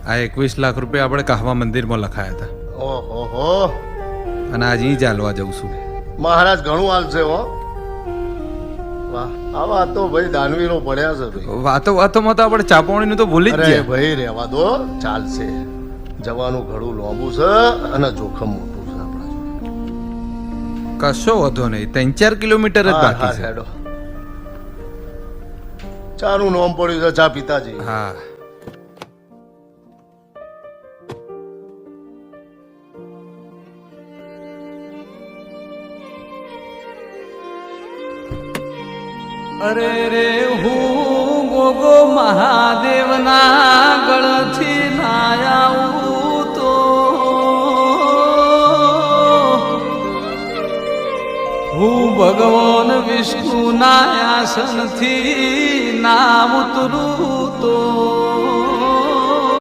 આ 21 લાખ રૂપિયા આપણે કહવા મંદિરમાં લખાયા હતા. ઓહો, અને આજે ઈ ચાલવા જઉં છું. મહારાજ ઘણું હાલશે હો. વાહ, આવા તો ભાઈ દાનવીરો પડ્યા છે ભાઈ. વાતોમાં તો આપણે ચાપવણીનું તો ભૂલી જ અરે ગયા. ભાઈ રહેવા દો, ચાલશે. જવાનું ઘણું લાંબુ છે અને જોખમ મોટું છે આપણા જોડે. કશો વધો નહીં, 3-4 કિલોમીટર જ બાકી છે. હેડો. ચાનું નામ પડ્યું છે, ચા પિતાજી. હા, અરે રે હું ગોગો મહાદેવના ગળથી ના આવું તો હું ભગવાન વિષ્ણુના આસનથી ના ઉતરું તો